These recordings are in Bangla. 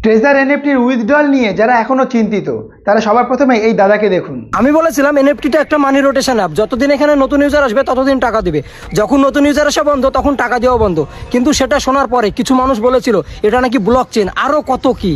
ট্রেজার এনএফটির উইথড্রল নিয়ে যারা এখনো চিন্তিত তারা সবার প্রথমে এই দাদাকে দেখুন। আমি বলেছিলাম এনএফটিটা একটা মানি রোটেশন অ্যাপ, যতদিন এখানে নতুন ইউজার আসবে ততদিন টাকা দিবে, যখন নতুন ইউজার আসা বন্ধ তখন টাকা দেওয়া বন্ধ। কিন্তু সেটা শোনার পরে কিছু মানুষ বলেছিল এটা নাকি ব্লক চেন, আরো কত কি।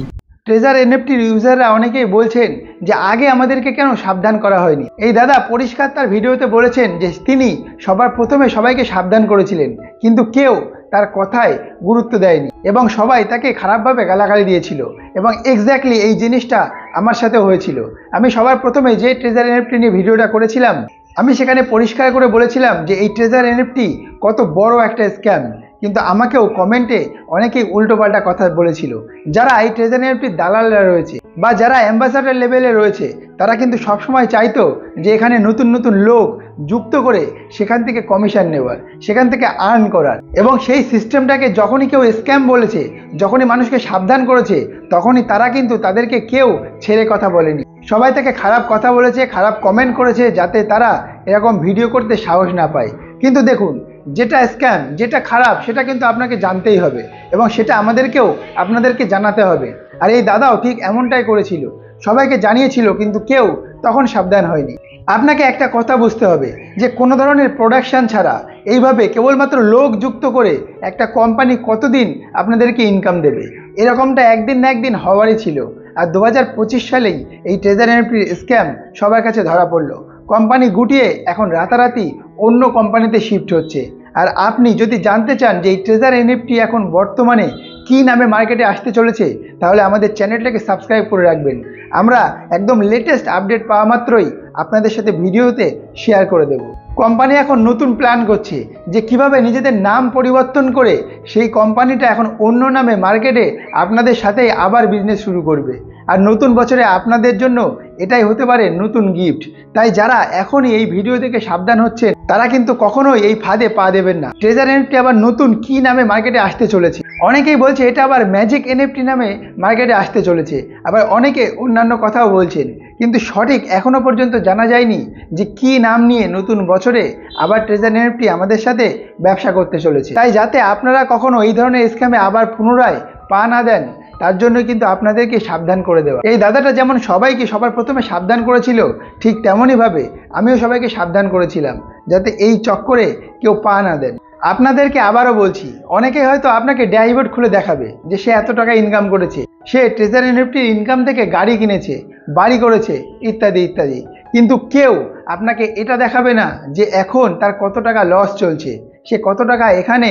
ট্রেজার এনএফটির ইউজাররা অনেকেই বলছেন যে আগে আমাদেরকে কেন সাবধান করা হয়নি। এই দাদা পরিষ্কার তার ভিডিওতে বলেছেন যে তিনি সবার প্রথমে সবাইকে সাবধান করেছিলেন, কিন্তু কেউ তার কথায় গুরুত্ব দেয়নি এবং সবাই তাকে খারাপভাবে গালাগালি দিয়েছিল। এবং এক্স্যাক্টলি এই জিনিসটা আমার সাথে হয়েছিল। আমি সবার প্রথমে যে ট্রেজার এনএফটি নিয়ে ভিডিওটা করেছিলাম, আমি সেখানে পরিষ্কার করে বলেছিলাম যে এই ট্রেজার এনএফটি কত বড় একটা স্ক্যাম। কিন্তু আমাকেও কমেন্টে অনেকেই উল্টোপাল্টা কথা বলেছিল। যারা এই ট্রেজার এনএফটির দালালরা রয়েছে বা যারা অ্যাম্বাসাডার লেভেলে রয়েছে তারা কিন্তু সবসময় চাইতো যে এখানে নতুন নতুন লোক যুক্ত করে সেখান থেকে কমিশন নেওয়ার, সেখান থেকে আর্ন করার। এবং সেই সিস্টেমটাকে যখনই কেউ স্ক্যাম বলেছে, যখনই মানুষকে সাবধান করেছে, তখনই তারা কিন্তু তাদেরকে কেউ ছেড়ে কথা বলেনি। সবাই তাকে খারাপ কথা বলেছে, খারাপ কমেন্ট করেছে, যাতে তারা এরকম ভিডিও করতে সাহস না পায়। কিন্তু দেখুন, যেটা স্ক্যাম, যেটা খারাপ, সেটা কিন্তু আপনাকে জানতেই হবে এবং সেটা আমাদেরকেও আপনাদেরকে জানাতে হবে। আর এই দাদাও ঠিক এমনটাই করেছিল, সবাইকে জানিয়েছিল, কিন্তু কেউ তখন সাবধান হয়নি। আপনাকে একটা কথা বুঝতে হবে যে কোনো ধরনের প্রোডাকশান ছাড়া এইভাবে কেবলমাত্র লোক যুক্ত করে একটা কোম্পানি কতদিন আপনাদেরকে ইনকাম দেবে, এরকমটা একদিন না একদিন হওয়ারই ছিল। আর 2025 সালেই এই ট্রেজার এনএফটির স্ক্যাম সবার কাছে ধরা পড়লো। কোম্পানি গুটিয়ে এখন রাতারাতি অন্য কোম্পানিতে শিফট হচ্ছে। আর আপনি যদি জানতে চান যে এই ট্রেজার এনএফটি এখন বর্তমানে কী নামে মার্কেটে আসতে চলেছে, তাহলে আমাদের চ্যানেলটাকে সাবস্ক্রাইব করে রাখবেন। আমরা একদম লেটেস্ট আপডেট পাওয়া মাত্রই আপনাদের সাথে ভিডিওতে শেয়ার করে দেব। কোম্পানি এখন নতুন প্ল্যান করছে যে কিভাবে নিজেদের নাম পরিবর্তন করে সেই কোম্পানিটা এখন অন্য নামে মার্কেটে আপনাদের সাথে আবার বিজনেস শুরু করবে। আর নতুন বছরে আপনাদের জন্য এটাই হতে পারে নতুন গিফট। তাই যারা এখনই এই ভিডিও থেকে সাবধান হচ্ছে তারা কিন্তু কখনোই এই ফাঁদে পা দেবেন না। ট্রেজার এনএফটি আবার নতুন কি নামে মার্কেটে আসতে চলেছে। অনেকেই বলছে এটা আবার ম্যাজিক এনএফটি নামে মার্কেটে আসতে চলেছে, আবার অনেকে অন্যান্য কথাও বলছেন, কিন্তু সঠিক এখনো পর্যন্ত জানা যায়নি যে কি নাম নিয়ে নতুন বছরে আবার ট্রেজার এনএফটি আমাদের সাথে ব্যবসা করতে চলেছে। তাই যাতে আপনারা কখনো এই ধরনের স্ক্যামে আবার পুনরায় পা না দেন, তার জন্য কিন্তু আপনাদেরকে সাবধান করে দেওয়া। এই দাদাটা যেমন সবাইকে সবার প্রথমে সাবধান করেছিল, ঠিক তেমনইভাবে আমিও সবাইকে সাবধান করেছিলাম যাতে এই চক্করে কেউ পা না দেন। আপনাদেরকে আবারও বলছি, অনেকে হয়তো আপনাকে ড্যাশবোর্ড খুলে দেখাবে যে সে এত টাকা ইনকাম করেছে, সে ট্রেজার এনএফটির ইনকাম থেকে গাড়ি কিনেছে, বাড়ি করেছে, ইত্যাদি ইত্যাদি। কিন্তু কেউ আপনাকে এটা দেখাবে না যে এখন তার কত টাকা লস চলছে, সে কত টাকা এখানে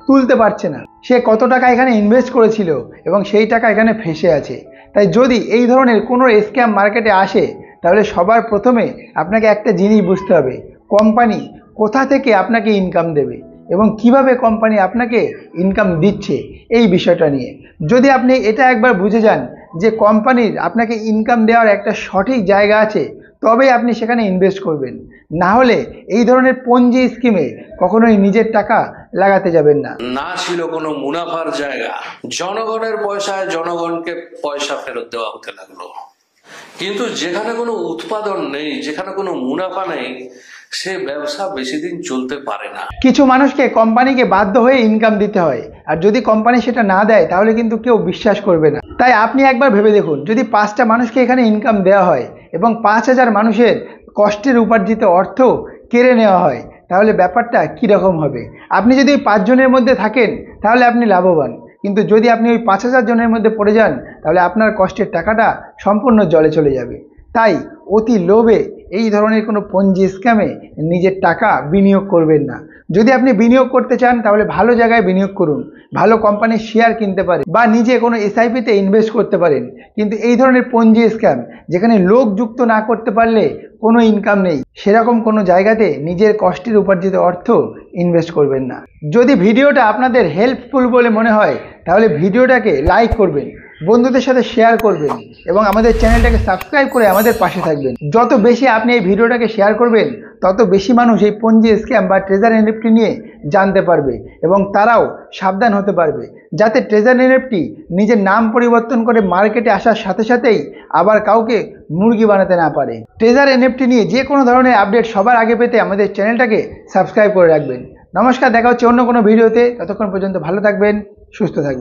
তুলতে পারছে না, সে কত টাকা এখানে ইনভেস্ট করেছিল এবং সেই টাকা এখানে ফেসে আছে। তাই যদি এই ধরনের কোনো স্ক্যাম মার্কেটে আসে, তাহলে সবার প্রথমে আপনাকে একটা জিনিস বুঝতে হবে, কোম্পানি কোথা থেকে আপনাকে ইনকাম দেবে এবং কিভাবে কোম্পানি আপনাকে ইনকাম দিচ্ছে এই বিষয়টা নিয়ে। যদি আপনি এটা একবার বুঝে যান যে কোম্পানির আপনাকে ইনকাম দেওয়ার একটা সঠিক জায়গা আছে, তবেই আপনি সেখানে ইনভেস্ট করবেন। না হলে এই ধরনের পঞ্জি স্কিমে কখনোই নিজের টাকা লাগাতে যাবেন না। না ছিল কোনো মুনাফার জায়গা, জনগণের পয়সায় জনগণকে পয়সা ফেরত দেওয়া হতে লাগলো। কিন্তু যেখানে কোনো উৎপাদন নেই, যেখানে কোনো মুনাফা নেই, সে ব্যবসা বেশি দিন চলতে পারে না। কিছু মানুষকে কোম্পানিকে বাধ্য হয়ে ইনকাম দিতে হয়, আর যদি কোম্পানি সেটা না দেয় তাহলে কিন্তু কেউ বিশ্বাস করবে না। তাই আপনি একবার ভেবে দেখুন, যদি 5টা মানুষকে এখানে ইনকাম দেওয়া হয় এবং 5000 মানুষের কষ্টের উপার্জিত অর্থ কেড়ে নেওয়া হয়, তাহলে ব্যাপারটা কীরকম হবে। আপনি যদি ওই 5 জনের মধ্যে থাকেন তাহলে আপনি লাভবান, কিন্তু যদি আপনি ওই 5000 জনের মধ্যে পড়ে যান তাহলে আপনার কষ্টের টাকাটা সম্পূর্ণ জলে চলে যাবে। তাই অতি লোভে এই ধরনের কোনো পঞ্জি স্ক্যামে নিজের টাকা বিনিয়োগ করবেন না। যদি আপনি বিনিয়োগ করতে চান তাহলে ভালো জায়গায় বিনিয়োগ করুন, ভালো কোম্পানির শেয়ার কিনতে পারেন বা নিজে কোনো এসআইপিতে ইনভেস্ট করতে পারেন। কিন্তু এই ধরনের পঞ্জি স্ক্যাম যেখানে লোক যুক্ত না করতে পারলে কোনো ইনকাম নেই, সেরকম কোনো জায়গাতে নিজের কষ্টের উপার্জিত অর্থ ইনভেস্ট করবেন না। যদি ভিডিওটা আপনাদের হেল্পফুল বলে মনে হয় তাহলে ভিডিওটাকে লাইক করবেন, বন্ধুদের সাথে শেয়ার করবেন এবং আমাদের চ্যানেলটাকে সাবস্ক্রাইব করে আমাদের পাশে থাকবেন। যত বেশি আপনি এই ভিডিওটাকে শেয়ার করবেন, তত বেশি মানুষ এই পঞ্জি স্ক্যাম বা ট্রেজার এনএফটি নিয়ে জানতে পারবে এবং তারাও সাবধান হতে পারবে, যাতে ট্রেজার এনএফটি নিজের নাম পরিবর্তন করে মার্কেটে আসার সাথে সাথেই আবার কাউকে মুরগি বানাতে না পারে। ট্রেজার এনএফটি নিয়ে যে কোনো ধরনের আপডেট সবার আগে পেতে আমাদের চ্যানেলটাকে সাবস্ক্রাইব করে রাখবেন। নমস্কার, দেখা হচ্ছে অন্য কোনো ভিডিওতে। ততক্ষণ পর্যন্ত ভালো থাকবেন, সুস্থ থাকবেন।